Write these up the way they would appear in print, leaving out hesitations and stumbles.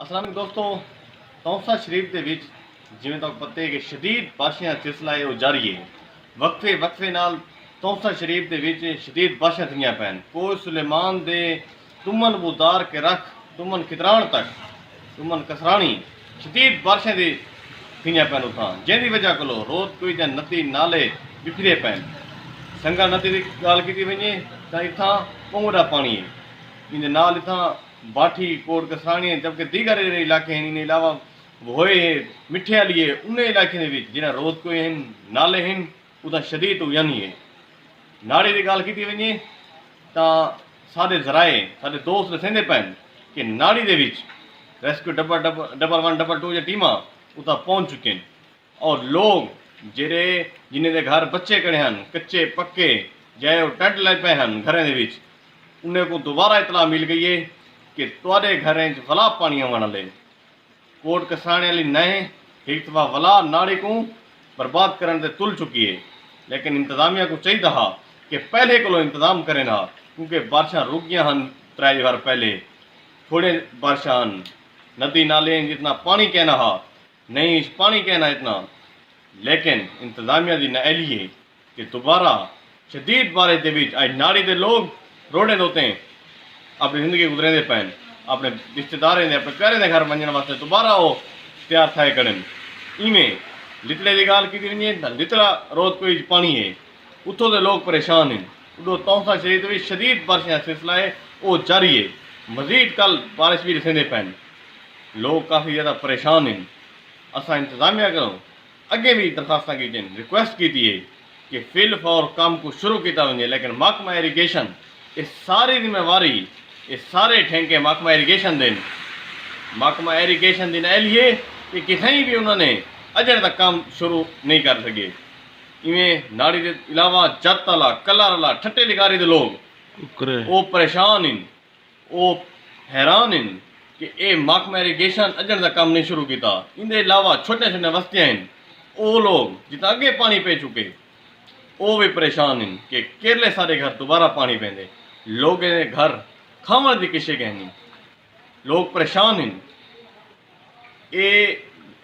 अस्सलाम वालेकुम दोस्तों, तौंसा शरीफ के विच जिवें तक पता है कि शदीद बारिशां का सिलसिला है वो जारी है। वक्फे वक्फे नाल तौंसा शरीफ के विच शदीद बारिशां थियां पैन। कोई सुलेमान दे तुमन बुदार के रख तुमन खितराण तक तुमन कसरानी शदीद बारिशां दी थियां पैन उतां, जिंदी वजह को रोज कोई जा नदी नाले बिखरे पैन। संगा नदी की गाल की वजे तो इतना पोंगड़ा पानी है, इन नाल इतना बाठी कोट कसरानी है, जबकि दीगर इलाके हैं इन अलावा होए मिठे वाली है उन्हें इलाके जिन्हें रोज कोई हैं नाले हैं उदा शदीद यानी है। नाड़ी की गाल की वजे तो साढ़े जराए साढ़े दोस्त दसेंदे पैन कि नाड़ी दे विच रेस्क्यू डबल 1 डबल 2 या टीमां उता पहुंच चुके हैं और लोग जेरे जिन्हें दे घर बच्चे कड़े हैं कच्चे पक्के जाए टेंट लग पे हैं घरें दे विच, उन्हें को दोबारा इतला मिल गई है कि तुहाडे घरें वला पानी आने वाले। कोट कसाने वाली नए एक दफा वला नाड़ी को बर्बाद करने से तुल चुकी है, लेकिन इंतजामिया को चाहिए था कि पहले को इंतजाम करें ना, क्योंकि बारिशां रुक गया हैं 3 बार पहले थोड़े बारिशां नदी नाले जितना पानी कहना हा नहीं पानी कहना इतना, लेकिन इंतजामिया की नाअहली है कि दोबारा शदीद बारिश के बीच आज नाड़ी के लोग रोडे दोते हैं अपनी जिंदगी गुजरे दे पैन, अपने रिश्तेदारें ने अपने प्यारे घर वजन वास्ते दोबारा वो तैयार थे करें। इवें लितले की गाल की लितला रोज कोई पानी है उतों के लोग परेशान हैं। उदो तौंसा शरीफ भी शदीद बारिश का सिलसिला है वो जारी है, मजीद कल बारिश भी दिसेंदे पैन, लोग काफ़ी ज़्यादा परेशान हैं। असा इंतजामिया करो अगे भी दरखास्त की रिक्वेस्ट की है कि फिल फॉर काम को शुरू किया वजे, लेकिन महकमा इरीगेशन ये सारी जिम्मेवारी ये सारे ठेके महकमा इरीगेशन देन। महकमा इरीगेशन दिन एल ये कि कितने भी उन्होंने अजर तक काम शुरू नहीं कर सके। इवें नाड़ी के अलावा जत वाला कलर वाला ठट्टे लिगारी के लोग वो परेशान हैं, वो हैरान हैं कि ये महकमा इरीगेशन अजर तक काम नहीं शुरू किया। इनके अलावा छोटे छोटे बस्तियाँ हैं वो लोग जितना अगे पानी पे चुके वो भी परेशान हैं कि केरले सारे घर दोबारा पानी पेंदे, लोगों ने घर खावन की किसे कहनी, लोग परेशान हैं। ये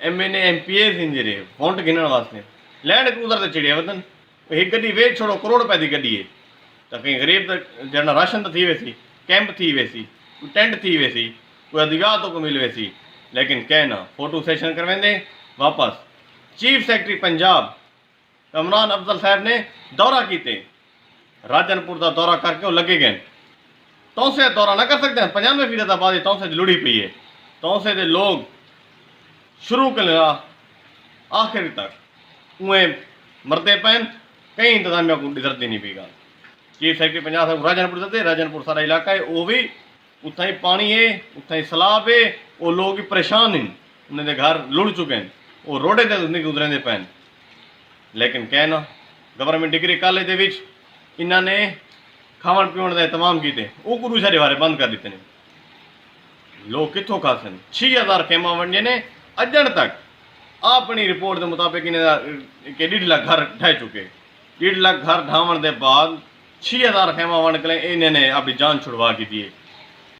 MNA MPs हैं जेरे वोट गिनने वास्ते लैंड क्रूजर से चिड़िया वतन एक गड्डी वे छोड़ो करोड़ रुपए की गड्डी है, तो कहीं गरीब तक जना राशन तो थी वैसी कैंप थी वैसी कोई टेंट थी वैसी कोई अधिकार तो को मिल वैसी, लेकिन कहना फोटो सेशन करवेंदे वापस। चीफ सेक्रेटरी पंजाब इमरान अफजल साहब ने दौरा किते राजनपुर का दौरा करके वो लगे गए। तौंसे दौरा ना कर सकते हैं, 95% आबादी तौंसे लुड़ी पई है। तौंसे के लोग शुरू कर आखिर तक उएं मरते पैन, कई इंतजामिया को डिजरती नहीं पी गाल। चीफ सेक्रेटरी पंजाब साहब राजनपुर दे, राजनपुर सारा इलाका है वो भी उतना ही पानी है उतना ही सैलाब है, वो लोग भी परेशान हैं, उन्हें घर लुड़ चुके हैं, वो रोडे से जिंदगी गुजरेंदे पैन। लेकिन कहना गवर्नमेंट डिग्री कॉलेज के विच इन्होंने खावन पीवन का इंतजाम किए वो गुरु सारे बारे बंद कर दिते ने। लोग कितों खा सन 6000 खेमा वंडे ने अजन तक अपनी रिपोर्ट के मुताबिक इन्हें 1.5 लाख घर ढह चुके। 1.5 लाख घर ढावन के बाद 6000 खेमा वंड के इन्होंने अपनी जान छुड़वा की है।